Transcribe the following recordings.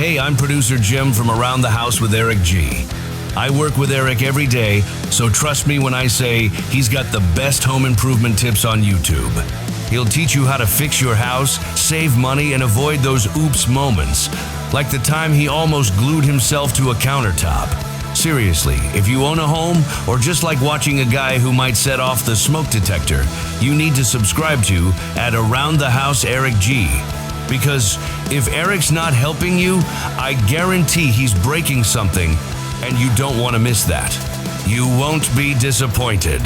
Hey, I'm producer Jim from Around the House with Eric G. I work with Eric every day, so trust me when I say he's got the best home improvement tips on YouTube. He'll teach you how to fix your house, save money, and avoid those oops moments, like the time he almost glued himself to a countertop. Seriously, if you own a home, or just like watching a guy who might set off the smoke detector, you need to subscribe to at Around the House Eric G. Because if Eric's not helping you, I guarantee he's breaking something, and you don't want to miss that. You won't be disappointed.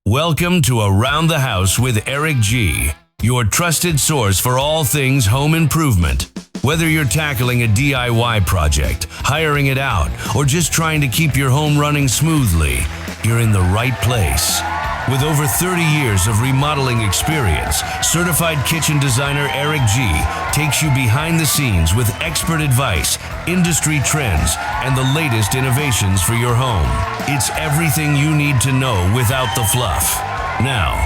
Welcome to Around the House with Eric G., your trusted source for all things home improvement. Whether you're tackling a DIY project, hiring it out, or just trying to keep your home running smoothly, you're in the right place. With over 30 years of remodeling experience, certified kitchen designer Eric G. takes you behind the scenes with expert advice, industry trends, and the latest innovations for your home. It's everything you need to know without the fluff. Now,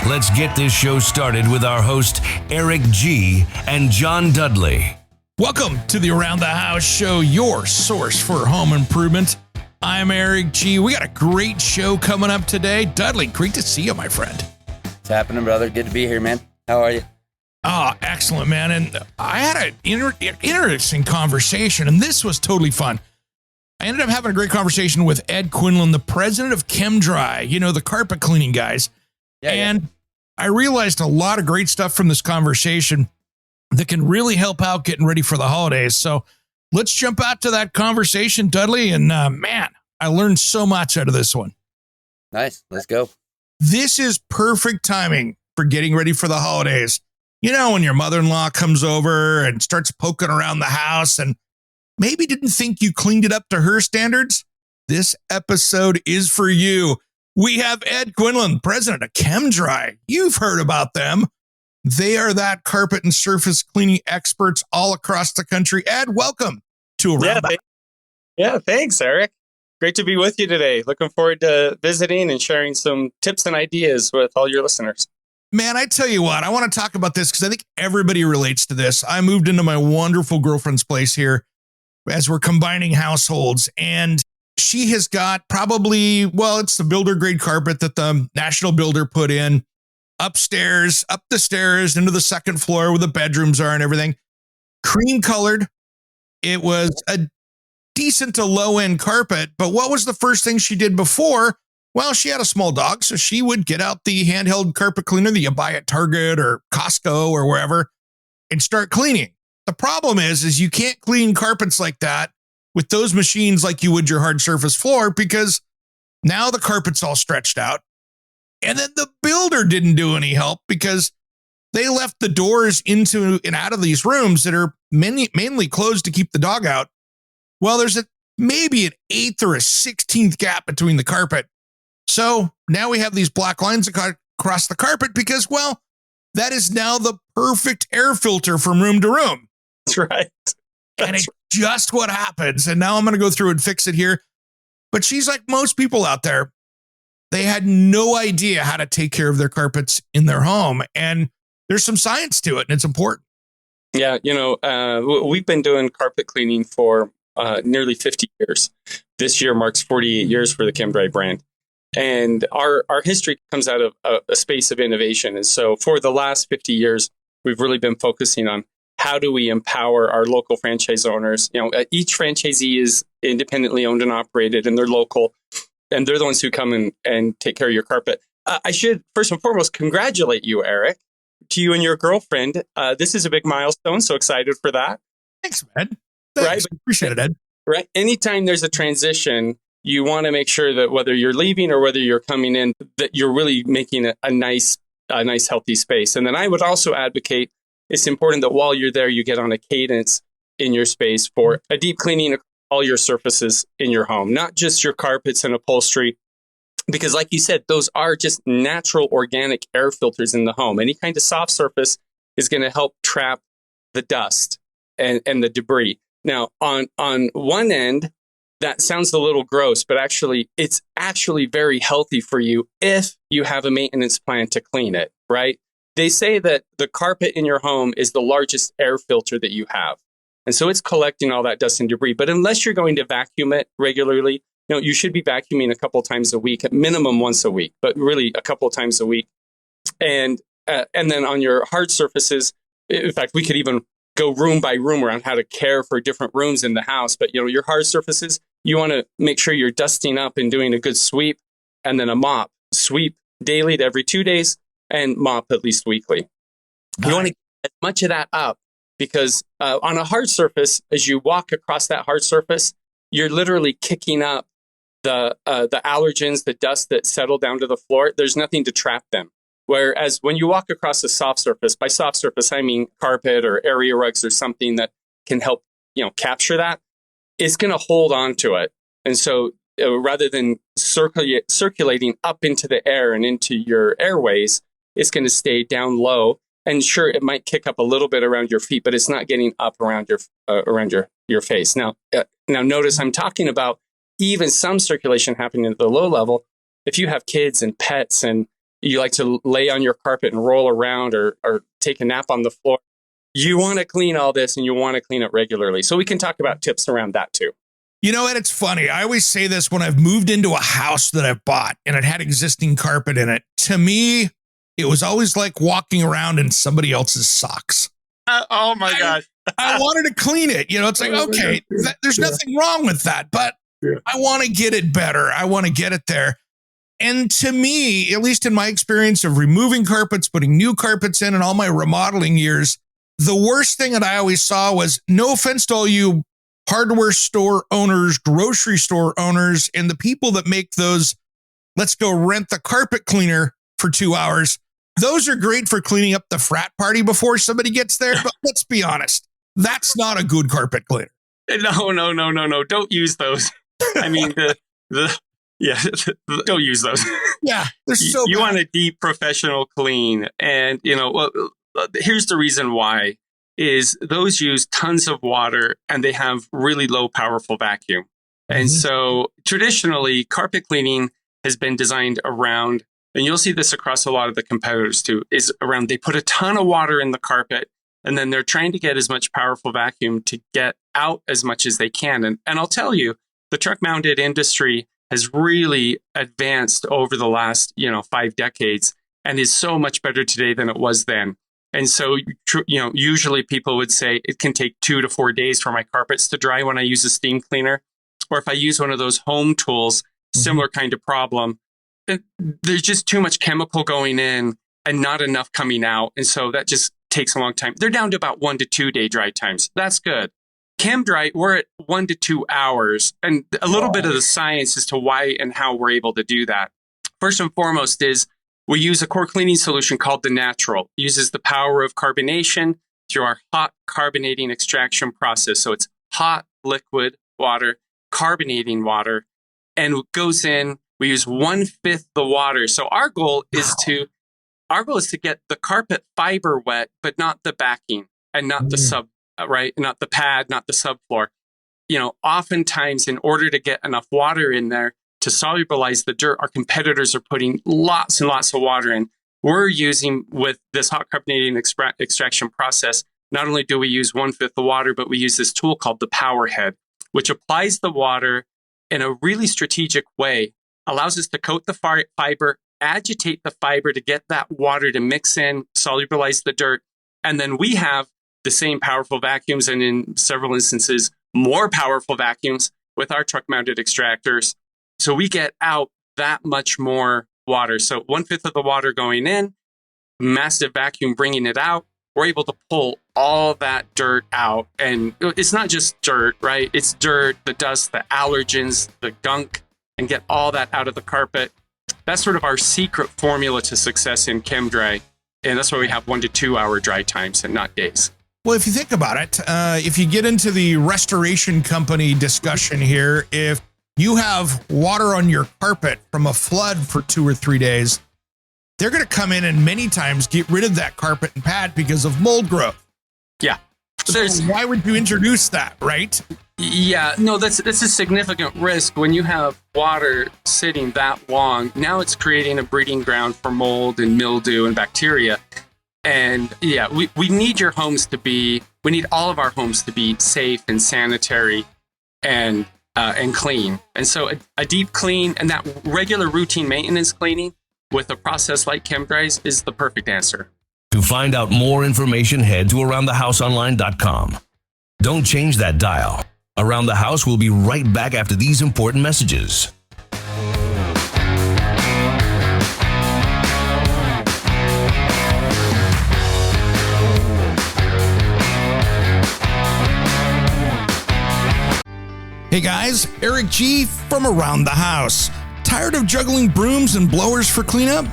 let's get this show started with our host, Eric G. and John Dudley. Welcome to the Around the House Show, your source for home improvement. I'm Eric G. We got a great show coming up today. Dudley, great to see you, my friend. What's happening, brother? Good to be here, man. How are you? Oh, excellent, man. And I had an interesting conversation, and this was totally fun. I ended up having a great conversation with Ed Quinlan, the president of Chem-Dry, you know, the carpet cleaning guys. And I realized a lot of great stuff from this conversation that can really help out getting ready for the holidays. So let's jump out to that conversation, Dudley. And man, I learned so much out of this one. Nice. Let's go. This is perfect timing for getting ready for the holidays. You know, when your mother-in-law comes over and starts poking around the house and maybe didn't think you cleaned it up to her standards, this episode is for you. We have Ed Quinlan, president of Chem-Dry. You've heard about them. They are that carpet and surface cleaning experts all across the country. Ed, welcome to Around the House. Yeah, thanks, Eric. Great to be with you today. Looking forward to visiting and sharing some tips and ideas with all your listeners. Man, I tell you what, I want to talk about this because I think everybody relates to this. I moved into my wonderful girlfriend's place here as we're combining households, and she has got probably, well, it's the builder grade carpet that the national builder put in upstairs, up the stairs, into the second floor where the bedrooms are and everything. Cream colored. It was a decent to low end carpet, but what was the first thing she did before? Well, she had a small dog, so she would get out the handheld carpet cleaner that you buy at Target or Costco or wherever and start cleaning. The problem is you can't clean carpets like that with those machines like you would your hard surface floor, because now the carpet's all stretched out. And then the builder didn't do any help because they left the doors into and out of these rooms that are mainly closed to keep the dog out. Well, there's maybe an 8th or a 16th gap between the carpet. So now we have these black lines across the carpet because, well, that is now the perfect air filter from room to room. That's right. And it's just what happens. And now I'm going to go through and fix it here. But she's like most people out there. They had no idea how to take care of their carpets in their home. And there's some science to it, and it's important. Yeah, you know, we've been doing carpet cleaning for nearly 50 years. This year marks 48 years for the Chem-Dry brand. And our history comes out of a space of innovation. And so for the last 50 years, we've really been focusing on how do we empower our local franchise owners. You know, each franchisee is independently owned and operated, and they're local. And they're the ones who come and take care of your carpet. I should, first and foremost, congratulate you, Eric, to you and your girlfriend. This is a big milestone, so excited for that. Thanks, Ed. Thanks. Right? Appreciate it, Ed. Right. Anytime there's a transition, you want to make sure that whether you're leaving or whether you're coming in, that you're really making a nice, healthy space. And then I would also advocate it's important that while you're there, you get on a cadence in your space for a deep cleaning of all your surfaces in your home, not just your carpets and upholstery, because like you said, those are just natural organic air filters in the home. Any kind of soft surface is going to help trap the dust and the debris. Now, on one end, that sounds a little gross, but actually it's actually very healthy for you if you have a maintenance plan to clean it, right? They say that the carpet in your home is the largest air filter that you have. And so it's collecting all that dust and debris. But unless you're going to vacuum it regularly, you should be vacuuming a couple times a week, at minimum once a week, but really a couple times a week. And then on your hard surfaces, in fact, we could even go room by room around how to care for different rooms in the house. But your hard surfaces, you want to make sure you're dusting up and doing a good sweep, and then a mop. Sweep daily to every 2 days, and mop at least weekly. You want to get as much of that up, because on a hard surface, as you walk across that hard surface, you're literally kicking up the allergens, the dust that settle down to the floor. There's nothing to trap them. Whereas when you walk across a soft surface, by soft surface, I mean carpet or area rugs or something that can help, capture that, it's going to hold on to it. And so rather than circulating up into the air and into your airways, it's going to stay down low. And sure, it might kick up a little bit around your feet, but it's not getting up around your face. Now notice I'm talking about even some circulation happening at the low level. If you have kids and pets and you like to lay on your carpet and roll around or take a nap on the floor, you want to clean all this, and you want to clean it regularly. So we can talk about tips around that too. And it's funny. I always say this when I've moved into a house that I've bought and it had existing carpet in it. To me, it was always like walking around in somebody else's socks. Oh my gosh. I wanted to clean it. It's like, okay, there's nothing wrong with that, but I want to get it better. I want to get it there. And to me, at least in my experience of removing carpets, putting new carpets in, and all my remodeling years, the worst thing that I always saw was, no offense to all you hardware store owners, grocery store owners, and the people that make those, let's go rent the carpet cleaner for 2 hours. Those are great for cleaning up the frat party before somebody gets there. But let's be honest, that's not a good carpet cleaner. No. Don't use those. I mean, don't use those. Yeah, they're so you bad. want a deep professional clean. And, here's the reason why is those use tons of water and they have really low powerful vacuum. And so traditionally, carpet cleaning has been designed around, and you'll see this across a lot of the competitors too, is around they put a ton of water in the carpet and then they're trying to get as much powerful vacuum to get out as much as they can. And I'll tell you, the truck mounted industry has really advanced over the last, 5 decades and is so much better today than it was then. And so, usually people would say it can take 2 to 4 days for my carpets to dry when I use a steam cleaner, or if I use one of those home tools, similar kind of problem. There's just too much chemical going in and not enough coming out. And so that just takes a long time. They're down to about 1 to 2 day dry times. That's good. Chem-Dry, we're at 1 to 2 hours. And a little bit of the science as to why and how we're able to do that. First and foremost is we use a core cleaning solution called the Natural. It uses the power of carbonation through our hot carbonating extraction process. So it's hot liquid water, carbonating water, and it goes in. We use 1/5 the water. So our goal is to get the carpet fiber wet, but not the backing and not the not the pad, not the subfloor. Oftentimes in order to get enough water in there to solubilize the dirt, our competitors are putting lots and lots of water in. We're using, with this hot carbonating extraction process, not only do we use 1/5 the water, but we use this tool called the power head, which applies the water in a really strategic way, allows us to coat the fiber, agitate the fiber to get that water to mix in, solubilize the dirt. And then we have the same powerful vacuums, and in several instances, more powerful vacuums with our truck mounted extractors. So we get out that much more water. So 1/5 of the water going in, massive vacuum bringing it out. We're able to pull all that dirt out. And it's not just dirt, right? It's dirt, the dust, the allergens, the gunk, and get all that out of the carpet. That's sort of our secret formula to success in Chem-Dry. And that's why we have 1 to 2 hour dry times and not days. Well, if you think about it, if you get into the restoration company discussion here, if you have water on your carpet from a flood for 2 or 3 days, they're going to come in and many times get rid of that carpet and pad because of mold growth. Yeah. So why would you introduce that, right? Yeah, no, that's a significant risk when you have water sitting that long. Now it's creating a breeding ground for mold and mildew and bacteria. And yeah, we need we need all of our homes to be safe and sanitary and clean. And so a deep clean and that regular routine maintenance cleaning with a process like Chem-Dry is the perfect answer. To find out more information, head to aroundthehouseonline.com. Don't change that dial. Around the House will be right back after these important messages. Hey guys, Eric G from Around the House. Tired of juggling brooms and blowers for cleanup?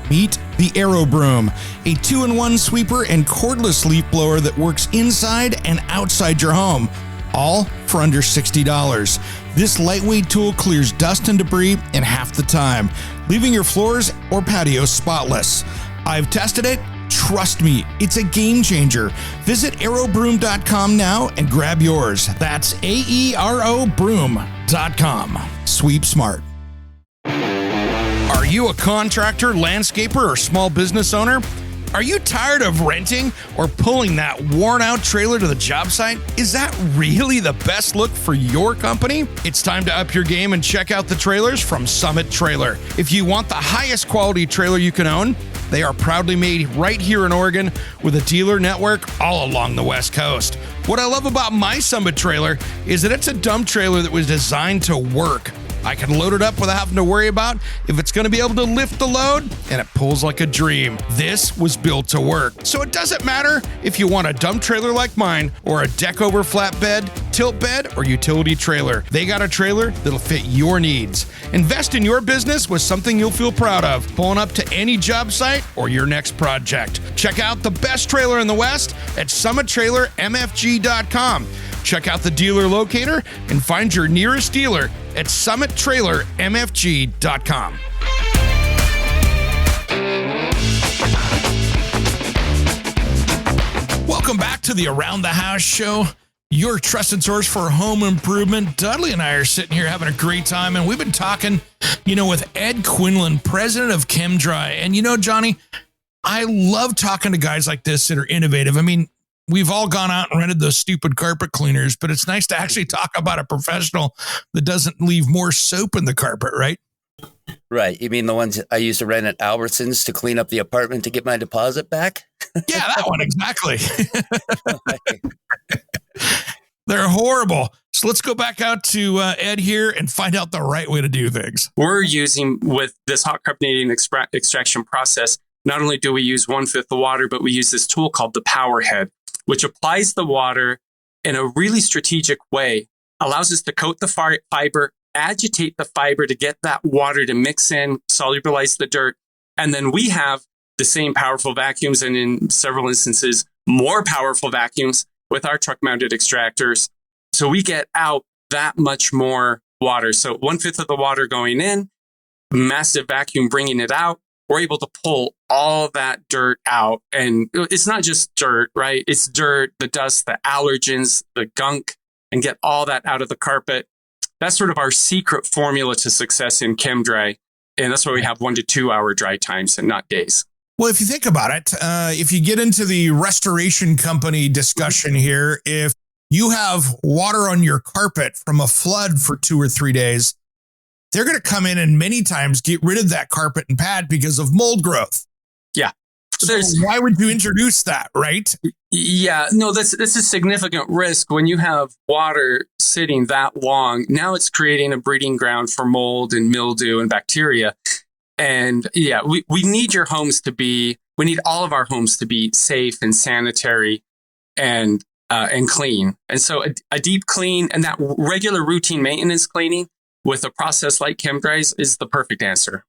Meet the Aero Broom, a 2-in-1 sweeper and cordless leaf blower that works inside and outside your home, all for under $60. This lightweight tool clears dust and debris in half the time, leaving your floors or patios spotless. I've tested it. Trust me, it's a game changer. Visit aerobroom.com now and grab yours. That's AERO broom.com. Sweep smart. Are you a contractor, landscaper, or small business owner? Are you tired of renting or pulling that worn-out trailer to the job site? Is that really the best look for your company? It's time to up your game and check out the trailers from Summit Trailer. If you want the highest quality trailer you can own, they are proudly made right here in Oregon with a dealer network all along the West Coast. What I love about my Summit trailer is that it's a dump trailer that was designed to work. I can load it up without having to worry about if it's going to be able to lift the load, and it pulls like a dream. This was built to work. So it doesn't matter if you want a dump trailer like mine or a deck over flatbed, tilt bed, or utility trailer. They got a trailer that'll fit your needs. Invest in your business with something you'll feel proud of, pulling up to any job site or your next project. Check out the best trailer in the West at summittrailermfg.com. Check out the dealer locator and find your nearest dealer at summittrailermfg.com. Welcome back to the Around the House show, your trusted source for home improvement. Dudley and I are sitting here having a great time, and we've been talking, with Ed Quinlan, president of Chem-Dry. And Johnny, I love talking to guys like this that are innovative. I mean, we've all gone out and rented those stupid carpet cleaners, but it's nice to actually talk about a professional that doesn't leave more soap in the carpet, right? Right. You mean the ones I used to rent at Albertsons to clean up the apartment to get my deposit back? Yeah, that one, exactly. They're horrible. So let's go back out to Ed here and find out the right way to do things. We're using, with this hot carbonating extraction process, not only do we use 1/5 the water, but we use this tool called the power head, which applies the water in a really strategic way, allows us to coat the fiber, agitate the fiber to get that water to mix in, solubilize the dirt. And then we have the same powerful vacuums, and in several instances, more powerful vacuums with our truck-mounted extractors. So we get out that much more water. So 1/5 of the water going in, massive vacuum bringing it out. We're able to pull all that dirt out. And it's not just dirt, right? It's dirt, the dust, the allergens, the gunk, and get all that out of the carpet. That's sort of our secret formula to success in Chem-Dry. And that's why we have 1 to 2 hour dry times and not days. Well, if you think about it, if you get into the restoration company discussion here, if you have water on your carpet from a flood for 2 or 3 days, they're going to come in and many times get rid of that carpet and pad because of mold growth. Yeah. So why would you introduce that, right? Yeah, no, that's a significant risk when you have water sitting that long. Now it's creating a breeding ground for mold and mildew and bacteria. And yeah, we need we need all of our homes to be safe and sanitary and clean. And so a deep clean and that regular routine maintenance cleaning with a process like Chem-Dry is the perfect answer.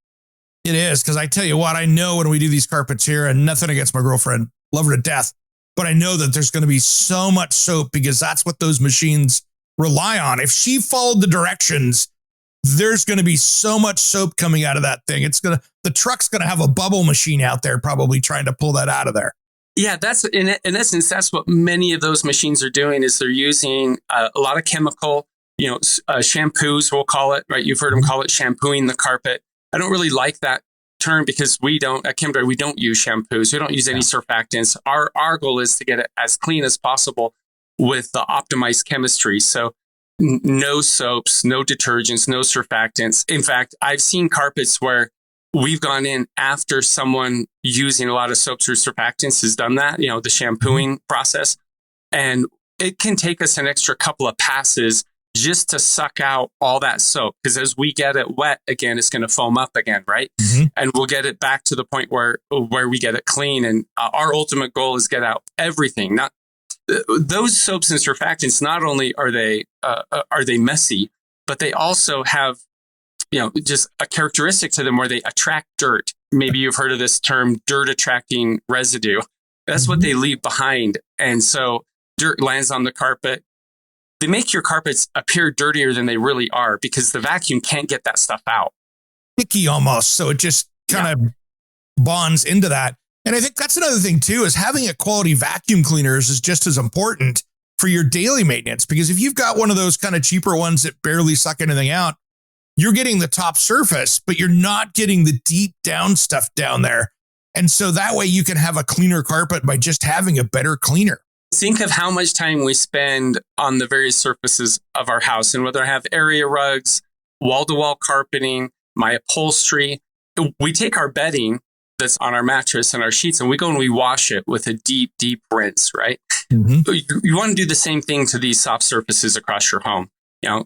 It is, because I tell you what, I know when we do these carpets here, and nothing against my girlfriend, love her to death, but I know that there's going to be so much soap because that's what those machines rely on. If she followed the directions, there's going to be so much soap coming out of that thing. The truck's going to have a bubble machine out there probably trying to pull that out of there. Yeah, that's in essence, that's what many of those machines are doing is they're using a lot of chemical, shampoos, we'll call it, right? You've heard them call it shampooing the carpet. I don't really like that term because at Chem-Dry, we don't use shampoos. We don't use any surfactants. Our goal is to get it as clean as possible with the optimized chemistry. So no soaps, no detergents, no surfactants. In fact, I've seen carpets where we've gone in after someone using a lot of soaps or surfactants has done that, the shampooing process. And it can take us an extra couple of passes just to suck out all that soap. Because as we get it wet again, it's going to foam up again, right? Mm-hmm. And we'll get it back to the point where we get it clean. And our ultimate goal is get out everything. Not those soaps and surfactants. Not only are they messy, but they also have just a characteristic to them where they attract dirt. Maybe you've heard of this term, dirt attracting residue. That's what they leave behind. And so dirt lands on the carpet. They make your carpets appear dirtier than they really are because the vacuum can't get that stuff out. Sticky almost. So it just kind of bonds into that. And I think that's another thing too, is having a quality vacuum cleaners is just as important for your daily maintenance. Because if you've got one of those kind of cheaper ones that barely suck anything out, you're getting the top surface, but you're not getting the deep down stuff down there. And so that way you can have a cleaner carpet by just having a better cleaner. Think of how much time we spend on the various surfaces of our house, and whether I have area rugs, wall-to-wall carpeting, my upholstery. We take our bedding that's on our mattress and our sheets, and we go and we wash it with a deep, deep rinse, right? Mm-hmm. You want to do the same thing to these soft surfaces across your home.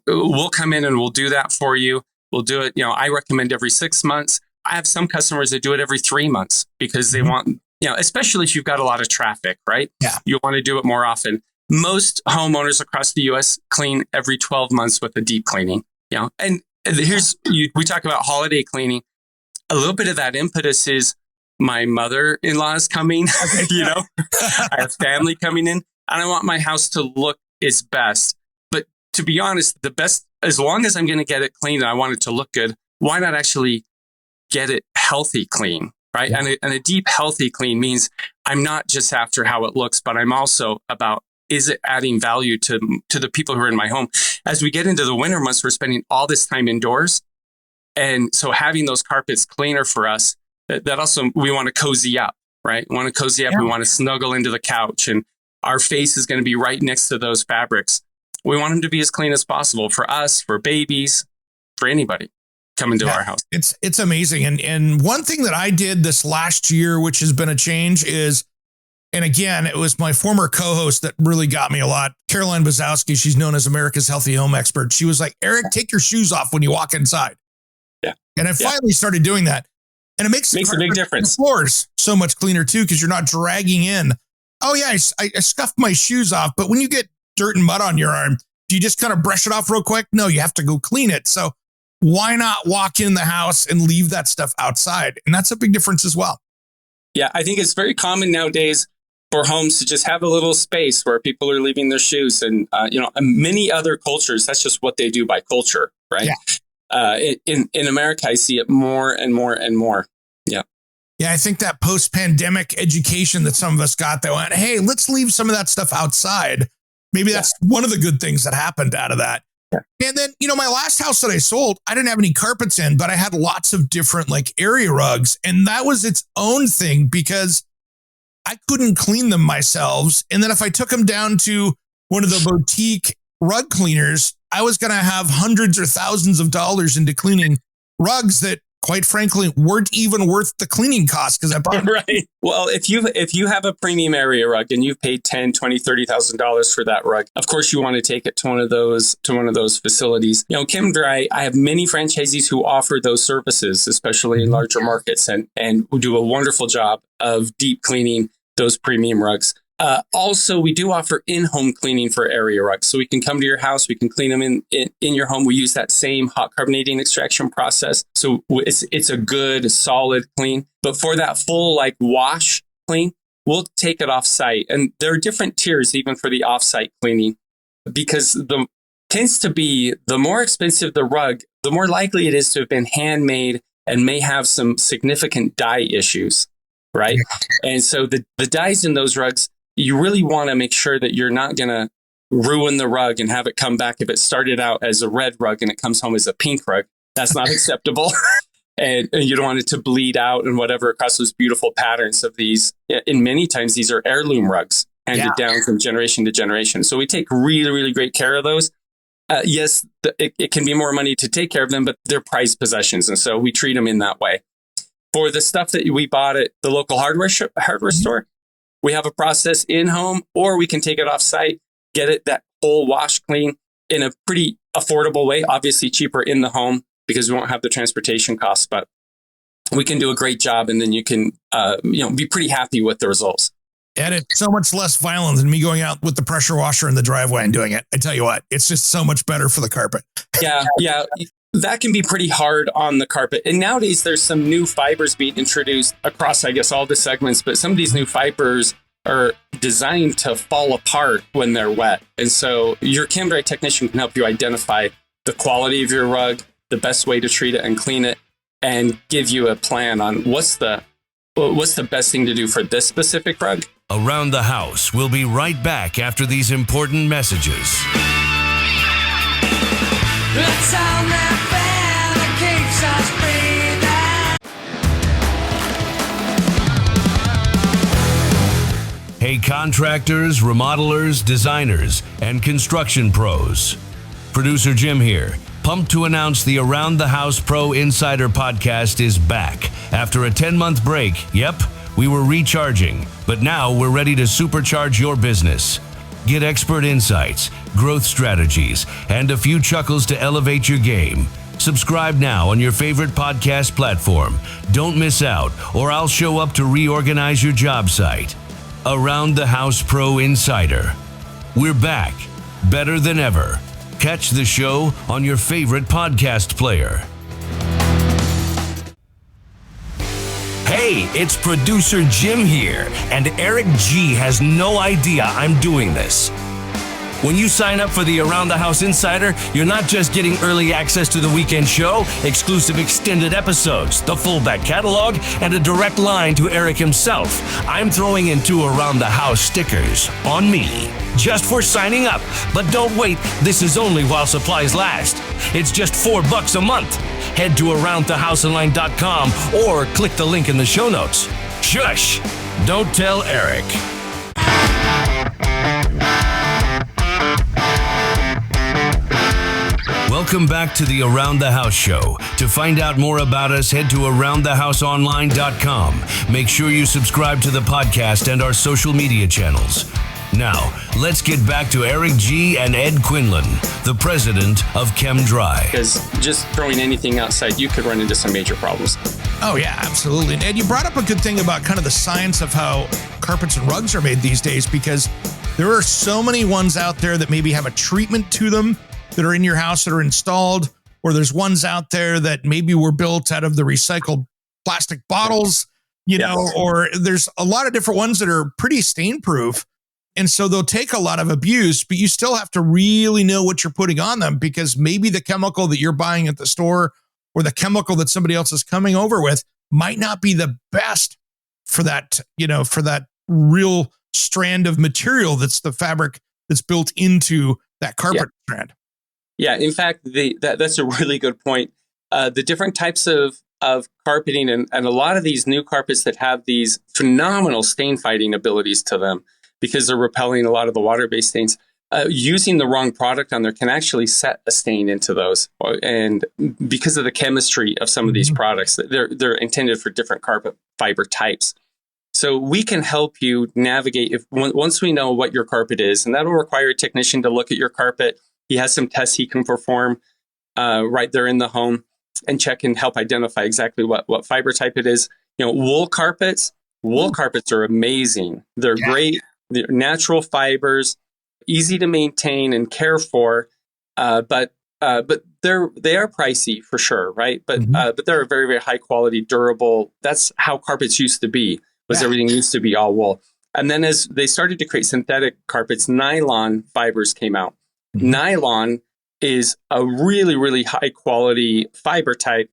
We'll come in and we'll do that for you. We'll do it. I recommend every 6 months. I have some customers that do it every 3 months because they want, especially if you've got a lot of traffic, right? Yeah. You want to do it more often. Most homeowners across the U.S. clean every 12 months with a deep cleaning, and we talk about holiday cleaning. A little bit of that impetus is my mother-in-law is coming, I have family coming in, and I want my house to look its best. But to be honest, the best, as long as I'm going to get it clean and I want it to look good, why not actually get it healthy clean, right? Yeah. And a deep healthy clean means I'm not just after how it looks, but I'm also about, is it adding value to the people who are in my home? As we get into the winter months, we're spending all this time indoors. And so having those carpets cleaner for us, that also, we want to cozy up, right? We want to cozy up. Yeah. We want to snuggle into the couch, and our face is going to be right next to those fabrics. We want them to be as clean as possible for us, for babies, for anybody coming to our house. It's amazing. And one thing that I did this last year, which has been a change, is, and again, it was my former co-host that really got me a lot. Caroline Bazowski, she's known as America's Healthy Home Expert. She was like, Eric, take your shoes off when you walk inside. Yeah. And I finally started doing that. And it makes a big difference. The floors so much cleaner too, because you're not dragging in. Oh yeah, I scuffed my shoes off, but when you get dirt and mud on your arm, do you just kind of brush it off real quick? No, you have to go clean it. So why not walk in the house and leave that stuff outside? And that's a big difference as well. Yeah, I think it's very common nowadays for homes to just have a little space where people are leaving their shoes. And, many other cultures, that's just what they do by culture, right? Yeah. In America, I see it more and more and more. Yeah. Yeah, I think that post-pandemic education that some of us got, that went, hey, let's leave some of that stuff outside. Maybe that's one of the good things that happened out of that. Yeah. And then, my last house that I sold, I didn't have any carpets in, but I had lots of different area rugs. And that was its own thing because I couldn't clean them myself. And then if I took them down to one of the boutique rug cleaners, I was going to have hundreds or thousands of dollars into cleaning rugs that, quite frankly, weren't even worth the cleaning cost because I bought right. Well, if you have a premium area rug and you've paid $10,000, $20,000, $30,000 for that rug, of course you want to take it to one of those facilities. Chem-Dry, I have many franchisees who offer those services, especially in larger markets, and do a wonderful job of deep cleaning those premium rugs. Also, we do offer in-home cleaning for area rugs. So we can come to your house, we can clean them in your home. We use that same hot carbonating extraction process. So it's a good, solid clean. But for that full wash clean, we'll take it off-site. And there are different tiers even for the off-site cleaning, because tends to be the more expensive the rug, the more likely it is to have been handmade and may have some significant dye issues. right? And so the dyes in those rugs, you really want to make sure that you're not going to ruin the rug and have it come back. If it started out as a red rug and it comes home as a pink rug, that's not acceptable. And you don't want it to bleed out and whatever across those beautiful patterns of these. And many times these are heirloom rugs handed down from generation to generation. So we take really, really great care of those. Yes, it can be more money to take care of them, but they're prized possessions. And so we treat them in that way. For the stuff that we bought at the local hardware store, we have a process in home, or we can take it off site, get it that whole wash clean in a pretty affordable way, obviously cheaper in the home because we won't have the transportation costs, but we can do a great job. And then you can, be pretty happy with the results. And it's so much less violent than me going out with the pressure washer in the driveway and doing it. I tell you what, it's just so much better for the carpet. Yeah. That can be pretty hard on the carpet. And nowadays there's some new fibers being introduced across, I guess, all the segments, but some of these new fibers are designed to fall apart when they're wet. And so your Chem-Dry technician can help you identify the quality of your rug, the best way to treat it and clean it, and give you a plan on what's the best thing to do for this specific rug. Around the House will be right back after these important messages. The sound that keeps us breathing. Hey contractors, remodelers, designers, and construction pros. Producer Jim here, pumped to announce the Around the House Pro Insider podcast is back. After a 10-month break, we were recharging, but now we're ready to supercharge your business. Get expert insights, growth strategies, and a few chuckles to elevate your game. Subscribe now on your favorite podcast platform. Don't miss out, or I'll show up to reorganize your job site. Around the House Pro Insider. We're back, better than ever. Catch the show on your favorite podcast player. Hey, it's producer Jim here, and Eric G has no idea I'm doing this. When you sign up for the Around the House Insider, you're not just getting early access to the weekend show, exclusive extended episodes, the full back catalog, and a direct line to Eric himself. I'm throwing in 2 Around the House stickers on me, just for signing up. But don't wait, this is only while supplies last. It's just $4 a month. Head to AroundTheHouseOnline.com or click the link in the show notes. Shush! Don't tell Eric. Welcome back to the Around the House show. To find out more about us, head to AroundTheHouseOnline.com. Make sure you subscribe to the podcast and our social media channels. Now, let's get back to Eric G. and Ed Quinlan, the president of Chem-Dry. Because just throwing anything outside, you could run into some major problems. Oh, yeah, absolutely. And Ed, you brought up a good thing about kind of the science of how carpets and rugs are made these days, because there are so many ones out there that maybe have a treatment to them that are in your house that are installed, or there's ones out there that maybe were built out of the recycled plastic bottles, or there's a lot of different ones that are pretty stain proof. And so they'll take a lot of abuse, but you still have to really know what you're putting on them, because maybe the chemical that you're buying at the store or the chemical that somebody else is coming over with might not be the best for that, for that real strand of material that's the fabric that's built into that carpet strand. Yeah, in fact, that's a really good point. The different types of carpeting and a lot of these new carpets that have these phenomenal stain fighting abilities to them, because they're repelling a lot of the water-based stains, using the wrong product on there can actually set a stain into those. And because of the chemistry of some of these products, they're intended for different carpet fiber types. So we can help you navigate once we know what your carpet is, and that'll require a technician to look at your carpet. He has some tests he can perform right there in the home and check and help identify exactly what fiber type it is. Wool carpets are amazing. They're great. They're natural fibers, easy to maintain and care for, but they are pricey for sure, right? But they're a very, very high quality, durable. That's how carpets used to be. Everything used to be all wool. And then as they started to create synthetic carpets, nylon fibers came out. Nylon is a really, really high quality fiber type,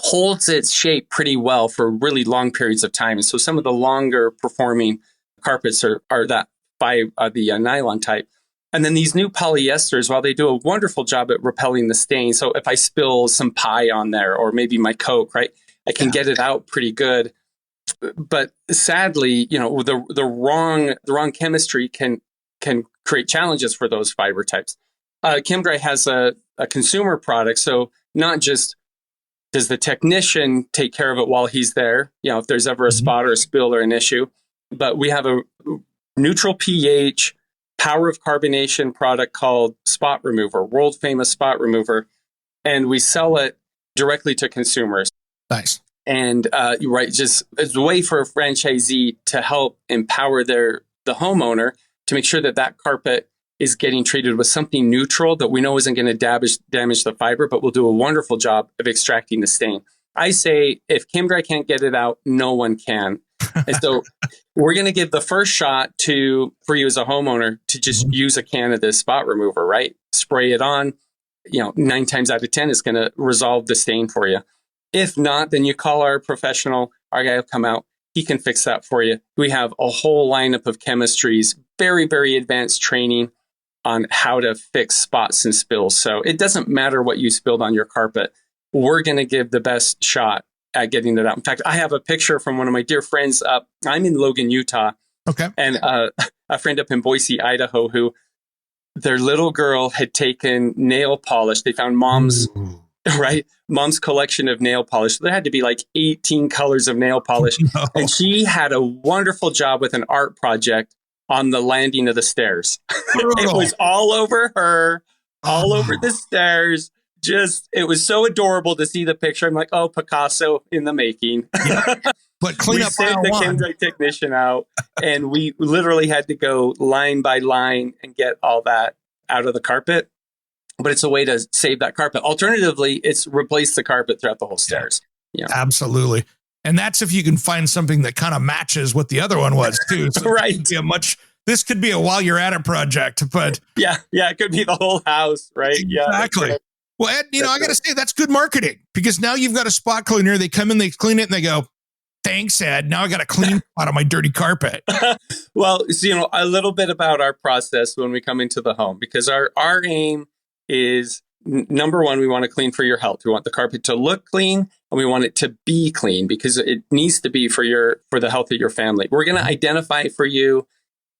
holds its shape pretty well for really long periods of time. And so some of the longer performing carpets are the nylon type. And then these new polyesters, while they do a wonderful job at repelling the stain. So if I spill some pie on there or maybe my Coke, right, I can get it out pretty good. But sadly, the wrong chemistry can create challenges for those fiber types. Chem-Dry has a consumer product. So not just does the technician take care of it while he's there, if there's ever a spot or a spill or an issue, but we have a neutral pH, power of carbonation product called Spot Remover, world famous Spot Remover. And we sell it directly to consumers. Nice. And just it's a way for a franchisee to help empower the homeowner to make sure that carpet is getting treated with something neutral that we know isn't going to damage the fiber, but will do a wonderful job of extracting the stain. I say if Chem-Dry can't get it out, no one can. And so we're going to give the first shot for you as a homeowner to just use a can of this spot remover, right? Spray it on, 9 times out of 10, it's going to resolve the stain for you. If not, then you call our professional, our guy will come out. He can fix that for you. We have a whole lineup of chemistries, very, very advanced training on how to fix spots and spills. So it doesn't matter what you spilled on your carpet. We're going to give the best shot at getting it out. In fact, I have a picture from one of my dear friends I'm in Logan, Utah. Okay. And a friend up in Boise, Idaho, who their little girl had taken nail polish. They found mom's collection of nail polish. There had to be like 18 colors of nail polish. No. And she had a wonderful job with an art project on the landing of the stairs. It was all over her, all over the stairs. It was so adorable to see the picture. I'm like, oh, Picasso in the making. Yeah. But clean up sent the Chem-Dry technician out, and we literally had to go line by line and get all that out of the carpet. But it's a way to save that carpet. Alternatively, it's replace the carpet throughout the whole stairs. Yeah, absolutely. And that's if you can find something that kind of matches what the other one was too. So right. This could be a while you're at it project, but yeah, it could be the whole house, right? Exactly. Yeah. Well, Ed, I got to say that's good marketing because now you've got a spot cleaner. They come in, they clean it, and they go, "Thanks, Ed. Now I got a clean spot on my dirty carpet." Well, so, a little bit about our process when we come into the home, because our aim is number one, we want to clean for your health. We want the carpet to look clean, and we want it to be clean because it needs to be for the health of your family. We're going to identify for you.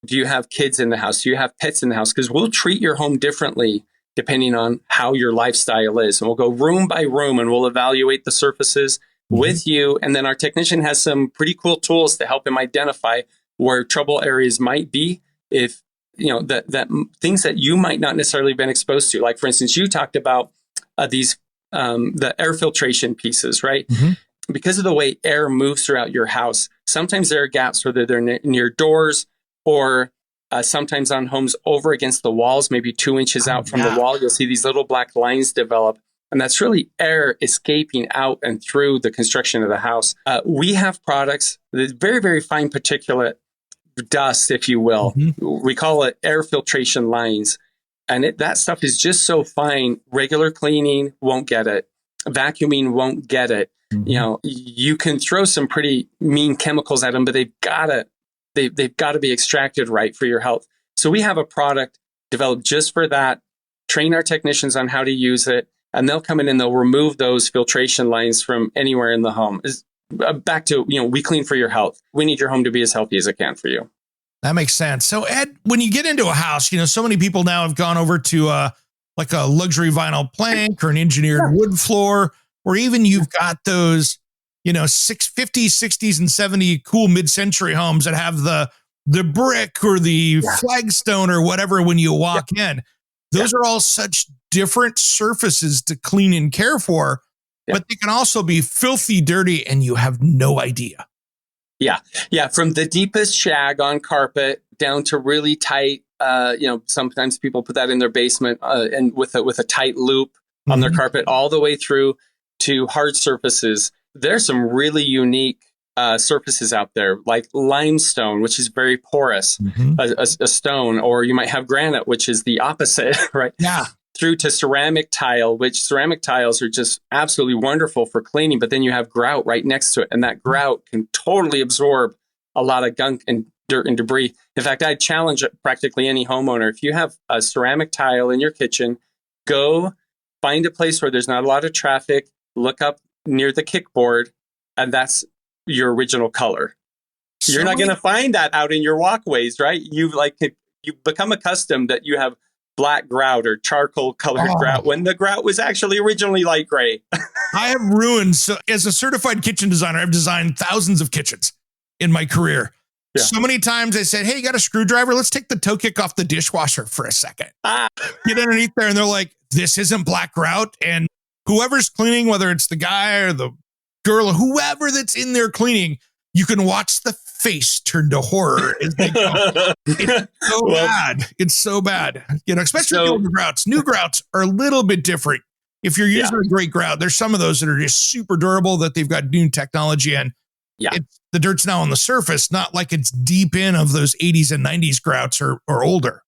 Do you have kids in the house? Do you have pets in the house? Because we'll treat your home differently depending on how your lifestyle is. And we'll go room by room and we'll evaluate the surfaces with you. And then our technician has some pretty cool tools to help him identify where trouble areas might be. If, that things that you might not necessarily have been exposed to. Like, for instance, you talked about the air filtration pieces, right? Mm-hmm. Because of the way air moves throughout your house, sometimes there are gaps, whether they're near doors or sometimes on homes over against the walls, maybe 2 inches out from the wall, you'll see these little black lines develop. And that's really air escaping out and through the construction of the house. We have products, very, very fine particulate dust, if you will. Mm-hmm. We call it air filtration lines. And that stuff is just so fine. Regular cleaning won't get it. Vacuuming won't get it. Mm-hmm. You can throw some pretty mean chemicals at them, but they've got to be extracted right for your health. So we have a product developed just for that, train our technicians on how to use it, and they'll come in and they'll remove those filtration lines from anywhere in the home. Back to, we clean for your health. We need your home to be as healthy as it can for you. That makes sense. So Ed, when you get into a house, so many people now have gone over to like a luxury vinyl plank or an engineered wood floor, or even you've got those, 50s, 60s, and 70s cool mid-century homes that have the brick or the flagstone or whatever when you walk in. Those are all such different surfaces to clean and care for, but they can also be filthy dirty and you have no idea. Yeah. From the deepest shag on carpet down to really tight, sometimes people put that in their basement and with a tight loop on their carpet, all the way through to hard surfaces. There's some really unique surfaces out there, like limestone, which is very porous, a stone, or you might have granite, which is the opposite, right? Yeah. through to ceramic tile, which ceramic tiles are just absolutely wonderful for cleaning. But then you have grout right next to it. And that grout can totally absorb a lot of gunk and dirt and debris. In fact, I challenge practically any homeowner. If you have a ceramic tile in your kitchen, go find a place where there's not a lot of traffic, look up near the kickboard, and that's your original color. You're not going to find that out in your walkways, right? You've become accustomed that you have black grout or charcoal colored grout when the grout was actually originally light gray. I have ruined. So as a certified kitchen designer, I've designed thousands of kitchens in my career. Yeah. So many times I said, hey, you got a screwdriver? Let's take the toe kick off the dishwasher for a second. Get underneath there. And they're like, this isn't black grout. And whoever's cleaning, whether it's the guy or the girl or whoever that's in there cleaning, you can watch the face turn to horror as they go. It's so bad. It's so bad. You know, especially the older grouts. New grouts are a little bit different. If you're using a great grout, there's some of those that are just super durable that they've got new technology in. Yeah. The dirt's now on the surface, not like it's deep in of those 80s and 90s grouts or older.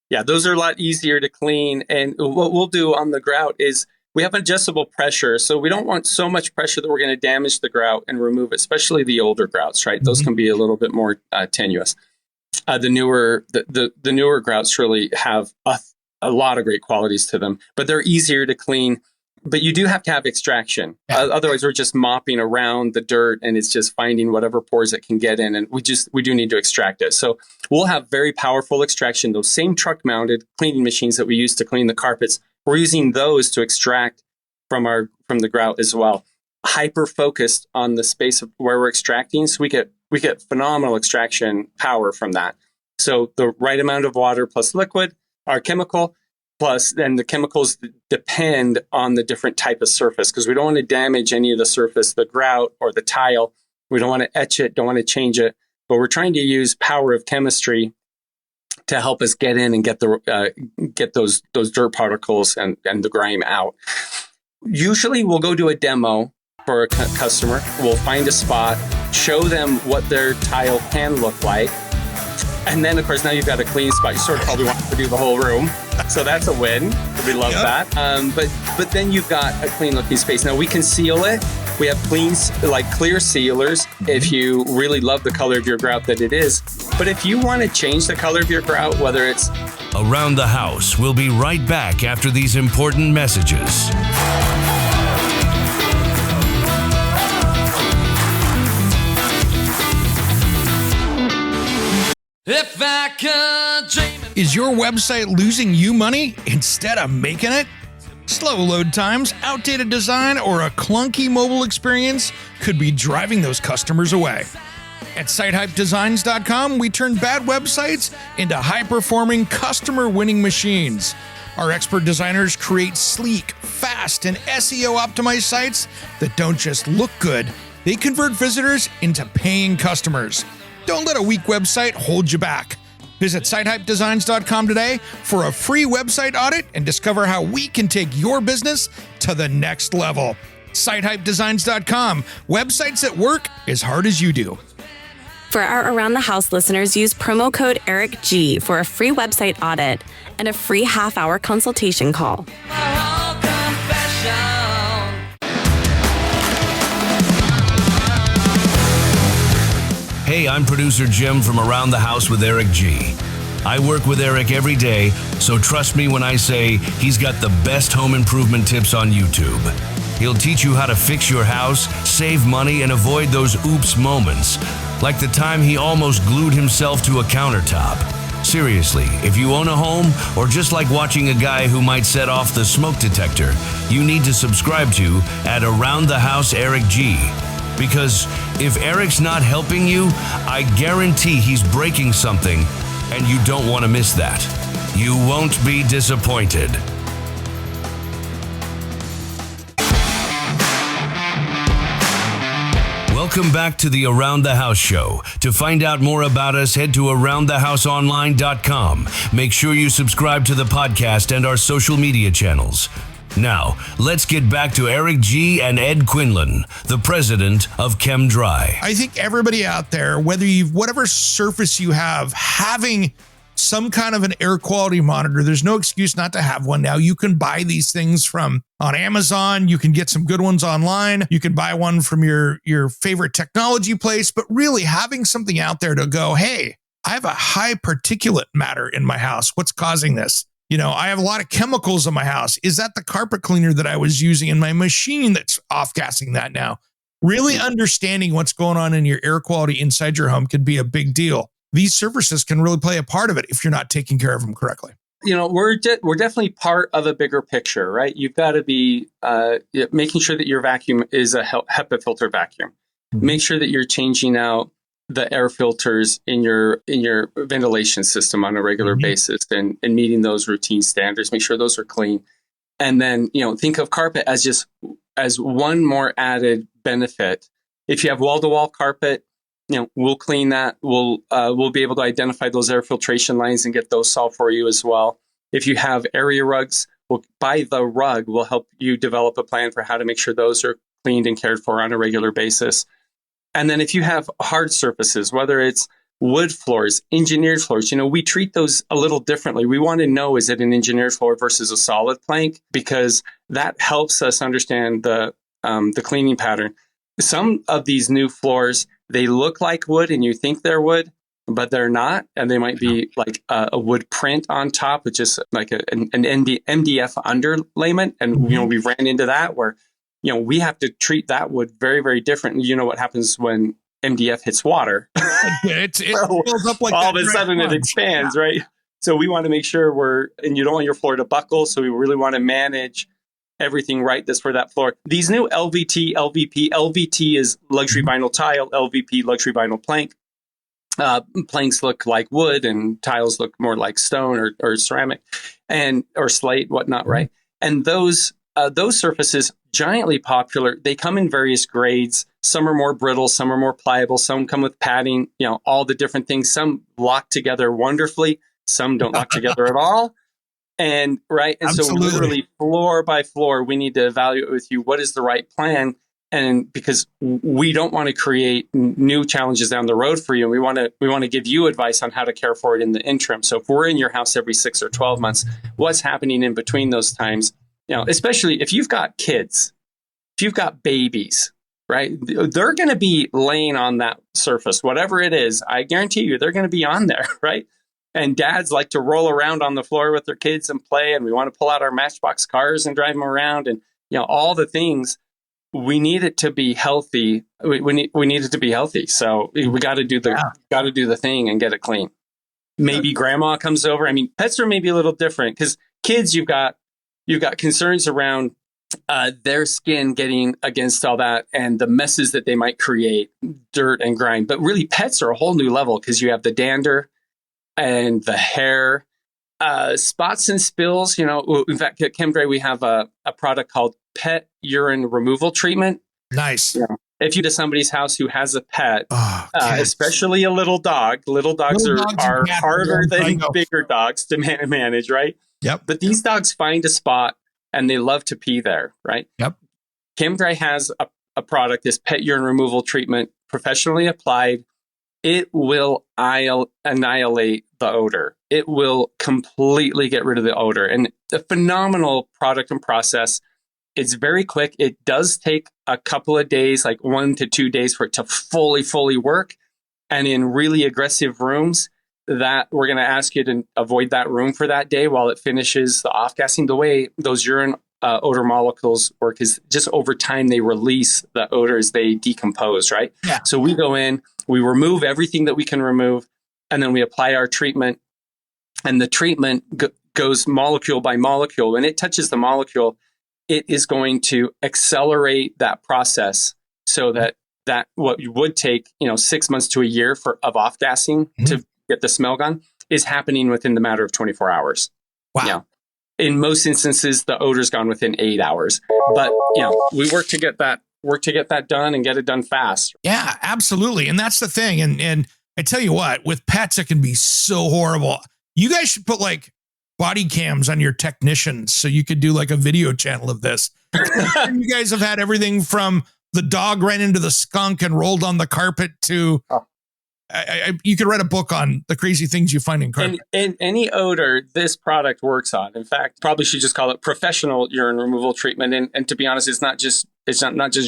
Yeah, those are a lot easier to clean. And what we'll do on the grout is we have adjustable pressure. So we don't want so much pressure that we're going to damage the grout and remove it, especially the older grouts, right? Those can be a little bit more tenuous. The newer grouts really have a lot of great qualities to them, but they're easier to clean. But you do have to have extraction. Otherwise, we're just mopping around the dirt and it's just finding whatever pores it can get in. And we do need to extract it. So we'll have very powerful extraction. Those same truck mounted cleaning machines that we use to clean the carpets, we're using those to extract from the grout as well. Hyper focused on the space of where we're extracting. So we get phenomenal extraction power from that. So the right amount of water plus liquid, our chemical, plus then the chemicals depend on the different type of surface because we don't want to damage any of the surface, the grout or the tile. We don't want to etch it, don't want to change it, but we're trying to use power of chemistry to help us get in and get those dirt particles and the grime out. Usually we'll go do a demo for a customer. We'll find a spot, show them what their tile can look like. And then, of course, now you've got a clean spot. You sort of probably want to do the whole room. So that's a win. We love that. But then you've got a clean looking space. Now we can seal it. We have clear sealers if you really love the color of your grout that it is. But if you want to change the color of your grout, whether it's Around the House, we'll be right back after these important messages. If I could dream. Is your website losing you money instead of making it? Slow load times, outdated design, or a clunky mobile experience could be driving those customers away. At sitehypedesigns.com, we turn bad websites into high-performing, customer-winning machines. Our expert designers create sleek, fast, and SEO-optimized sites that don't just look good, they convert visitors into paying customers. Don't let a weak website hold you back. Visit sitehypedesigns.com today for a free website audit and discover how we can take your business to the next level. Sitehypedesigns.com. Websites that work as hard as you do. For our Around the House listeners, use promo code ERICG for a free website audit and a free half-hour consultation call. Hey, I'm producer Jim from Around the House with Eric G. I work with Eric every day, so trust me when I say he's got the best home improvement tips on YouTube. He'll teach you how to fix your house, save money, and avoid those oops moments, like the time he almost glued himself to a countertop. Seriously, if you own a home, or just like watching a guy who might set off the smoke detector, you need to subscribe to at Around the House Eric G. Because if Eric's not helping you, I guarantee he's breaking something, and you don't want to miss that. You won't be disappointed. Welcome back to the Around the House show. To find out more about us, head to aroundthehouseonline.com. Make sure you subscribe to the podcast and our social media channels. Now, let's get back to Eric G. and Ed Quinlan, the president of Chem-Dry. I think everybody out there, whatever surface you have, having some kind of an air quality monitor. There's no excuse not to have one now. You can buy these things from on Amazon. You can get some good ones online. You can buy one from your favorite technology place, but really having something out there to go, hey, I have a high particulate matter in my house. What's causing this? You know, I have a lot of chemicals in my house. Is that the carpet cleaner that I was using in my machine that's off-gassing that now? Really understanding what's going on in your air quality inside your home could be a big deal. These surfaces can really play a part of it if you're not taking care of them correctly. You know, we're definitely part of a bigger picture, right? You've got to be making sure that your vacuum is a HEPA filter vacuum. Mm-hmm. Make sure that you're changing out the air filters in your ventilation system on a regular mm-hmm. basis and meeting those routine standards. Make sure those are clean. And then, you know, think of carpet as one more added benefit. If you have wall-to-wall carpet, you know, we'll clean that. We'll be able to identify those air filtration lines and get those solved for you as well. If you have area rugs, we'll buy the rug. We'll help you develop a plan for how to make sure those are cleaned and cared for on a regular basis. And then if you have hard surfaces, whether it's wood floors, engineered floors, you know, we treat those a little differently. We want to know, is it an engineered floor versus a solid plank? Because that helps us understand the cleaning pattern. Some of these new floors, they look like wood and you think they're wood, but they're not. And they might be like a wood print on top, which is like an MDF underlayment. And, you know, we ran into that where, you know, we have to treat that wood very, very different. You know what happens when MDF hits water? It fills up like all of a sudden it expands, yeah. Right? So we want to make sure and you don't want your floor to buckle. So we really want to manage everything right that's for that floor. These new LVT is luxury vinyl tile, LVP luxury vinyl plank. Planks look like wood and tiles look more like stone or ceramic or slate, whatnot, right? And those surfaces, giantly popular. They come in various grades. Some are more brittle, some are more pliable, some come with padding, you know, all the different things. Some lock together wonderfully, some don't lock together at all. And Absolutely. So literally floor by floor, we need to evaluate with you what is the right plan. And because we don't want to create new challenges down the road for you, we want to give you advice on how to care for it in the interim. So if we're in your house every 6 or 12 months, what's happening in between those times? You know, especially if you've got kids, if you've got babies, right? They're going to be laying on that surface, whatever it is. I guarantee you, they're going to be on there, right? And dads like to roll around on the floor with their kids and play, and we want to pull out our Matchbox cars and drive them around, and you know all the things. We need it to be healthy. We need it to be healthy. So we got to do the thing and get it clean. Maybe grandma comes over. I mean, pets are maybe a little different because kids, you've got concerns around their skin getting against all that and the messes that they might create, dirt and grime. But really, pets are a whole new level because you have the dander and the hair, spots and spills. You know, in fact, at Chem-Dry, we have a product called pet urine removal treatment. Nice. Yeah. If you go to somebody's house who has a pet, especially a little dog, little dogs are harder than bigger dogs to manage, right? Yep. But these dogs find a spot and they love to pee there, right? Yep. Chem-Dry has a product, this pet urine removal treatment, professionally applied. It will annihilate the odor. It will completely get rid of the odor. And a phenomenal product and process. It's very quick. It does take a couple of days, like 1 to 2 days for it to fully work. And in really aggressive rooms, that we're going to ask you to avoid that room for that day while it finishes the off-gassing. The way those urine odor molecules work is just over time, they release the odors, they decompose, right? Yeah. So we go in, we remove everything that we can remove, and then we apply our treatment. And the treatment goes molecule by molecule. When it touches the molecule, it is going to accelerate that process so that what would take 6 months to a year of off-gassing to get the smell gone is happening within the matter of 24 hours. Wow. Yeah. In most instances, the odor's gone within 8 hours. But we work to get that done and get it done fast. Yeah, absolutely. And that's the thing. And I tell you what, with pets, it can be so horrible. You guys should put like body cams on your technicians so you could do like a video channel of this. You guys have had everything from the dog ran into the skunk and rolled on the carpet to You could write a book on the crazy things you find in carpet. And any odor this product works on. In fact, probably should just call it professional urine removal treatment. And to be honest, it's not just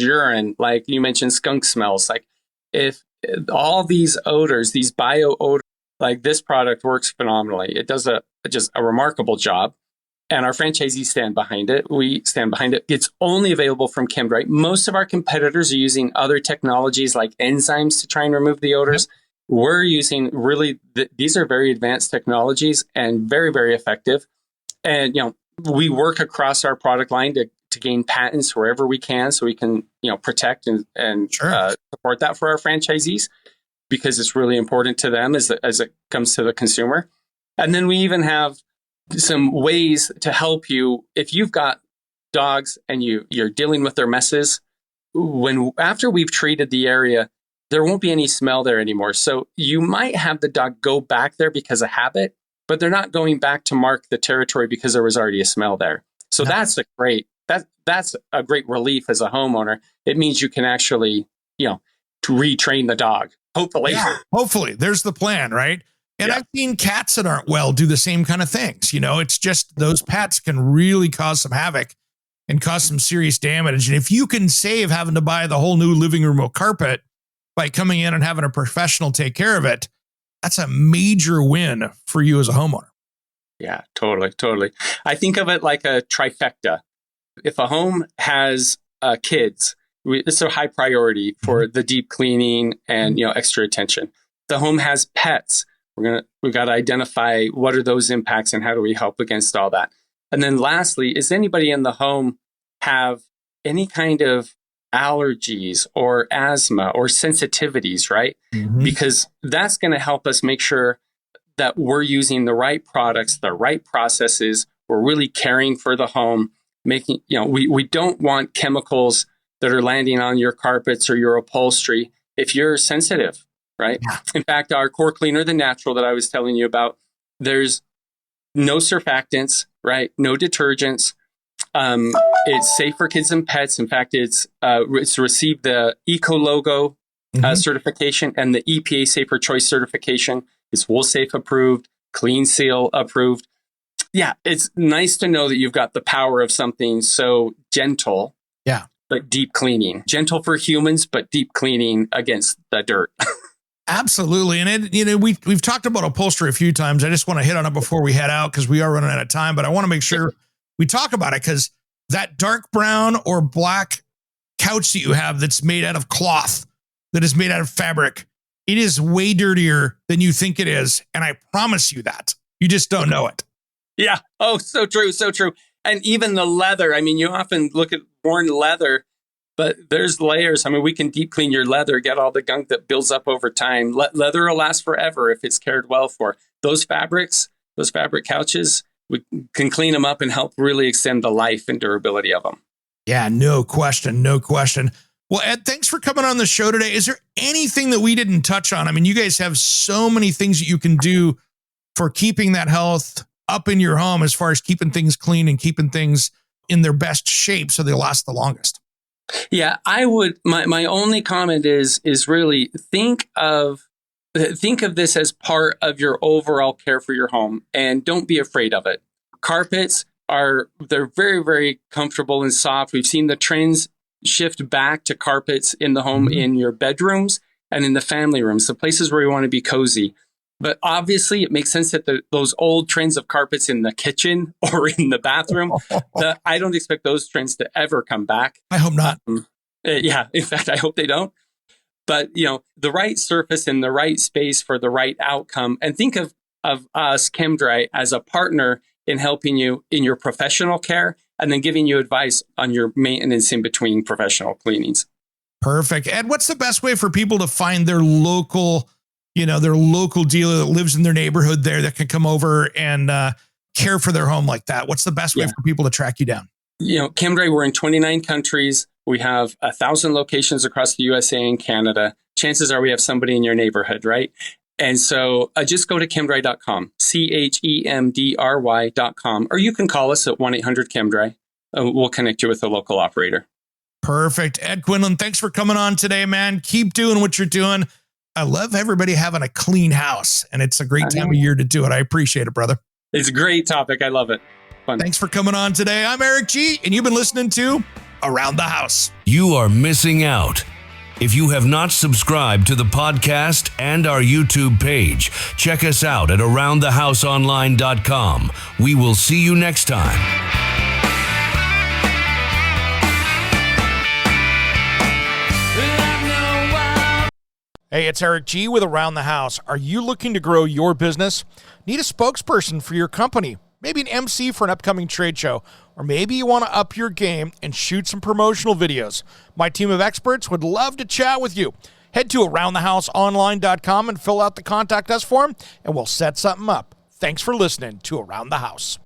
urine. Like you mentioned, skunk smells. Like if all these odors, these bio odors, like this product works phenomenally. It does just a remarkable job. And our franchisees stand behind it. We stand behind it. It's only available from Chem-Dry. Most of our competitors are using other technologies like enzymes to try and remove the odors. Yep. We're using these are very advanced technologies and very, very effective. And, we work across our product line to gain patents wherever we can so we can, protect and support that for our franchisees because it's really important to them as it comes to the consumer. And then we even have some ways to help you if you've got dogs and you're dealing with their messes. After we've treated the area, there won't be any smell there anymore. So you might have the dog go back there because of habit, but they're not going back to mark the territory because there was already a smell there. So that's a great relief as a homeowner. It means you can actually, to retrain the dog. Hopefully. Yeah, hopefully. There's the plan, right? And I've seen cats that aren't well do the same kind of things. It's just those pets can really cause some havoc and cause some serious damage. And if you can save having to buy the whole new living room carpet by coming in and having a professional take care of it, that's a major win for you as a homeowner. Yeah, totally. I think of it like a trifecta. If a home has kids, it's a high priority for the deep cleaning and extra attention. The home has pets. We've got to identify what are those impacts and how do we help against all that. And then lastly, is anybody in the home have any kind of allergies or asthma or sensitivities, right? Mm-hmm. Because that's going to help us make sure that we're using the right products, the right processes. We're really caring for the home, making, we don't want chemicals that are landing on your carpets or your upholstery if you're sensitive. Right. Yeah. In fact, our core cleaner, the natural that I was telling you about, there's no surfactants, right? No detergents. It's safe for kids and pets. In fact, it's received the Eco Logo certification and the EPA Safer Choice certification. It's WoolSafe approved, Clean Seal approved. Yeah, it's nice to know that you've got the power of something so gentle, but deep cleaning. Gentle for humans, but deep cleaning against the dirt. Absolutely. And we've talked about upholstery a few times. I just want to hit on it before we head out because we are running out of time, but I want to make sure we talk about it because that dark brown or black couch that you have that's made out of cloth, that is made out of fabric, it is way dirtier than you think it is. And I promise you that. You just don't know it. Yeah. Oh, so true. So true. And even the leather. I mean, you often look at worn leather, but there's layers. I mean, we can deep clean your leather, get all the gunk that builds up over time. Leather will last forever if it's cared well for. Those fabric couches, we can clean them up and help really extend the life and durability of them. Yeah, no question. Well, Ed, thanks for coming on the show today. Is there anything that we didn't touch on? I mean, you guys have so many things that you can do for keeping that health up in your home as far as keeping things clean and keeping things in their best shape so they last the longest. Yeah, I would. My only comment is really think of this as part of your overall care for your home, and don't be afraid of it. Carpets they're very, very comfortable and soft. We've seen the trends shift back to carpets in the home in your bedrooms and in the family rooms, the places where you want to be cozy. But obviously, it makes sense that those old trends of carpets in the kitchen or in the bathroom, I don't expect those trends to ever come back. I hope not. Yeah, in fact, I hope they don't. But, the right surface in the right space for the right outcome. And think of us, Chem-Dry, as a partner in helping you in your professional care and then giving you advice on your maintenance in between professional cleanings. Perfect. Ed, what's the best way for people to find their local dealer that lives in their neighborhood there that can come over and care for their home like that? What's the best way for people to track you down? Chem-Dry, we're in 29 countries. We have 1,000 locations across the USA and Canada. Chances are we have somebody in your neighborhood, right? And so just go to chemdry.com, CHEMDRY.com, or you can call us at 1-800-CHEMDRY. We'll connect you with a local operator. Perfect. Ed Quinlan, thanks for coming on today, man. Keep doing what you're doing. I love everybody having a clean house, and it's a great time of year to do it. I appreciate it, brother. It's a great topic. I love it. Fun. Thanks for coming on today. I'm Eric G, and you've been listening to Around the House. You are missing out. If you have not subscribed to the podcast and our YouTube page, check us out at aroundthehouseonline.com. We will see you next time. Hey, it's Eric G with Around the House. Are you looking to grow your business? Need a spokesperson for your company? Maybe an MC for an upcoming trade show? Or maybe you want to up your game and shoot some promotional videos? My team of experts would love to chat with you. Head to aroundthehouseonline.com and fill out the Contact Us form, and we'll set something up. Thanks for listening to Around the House.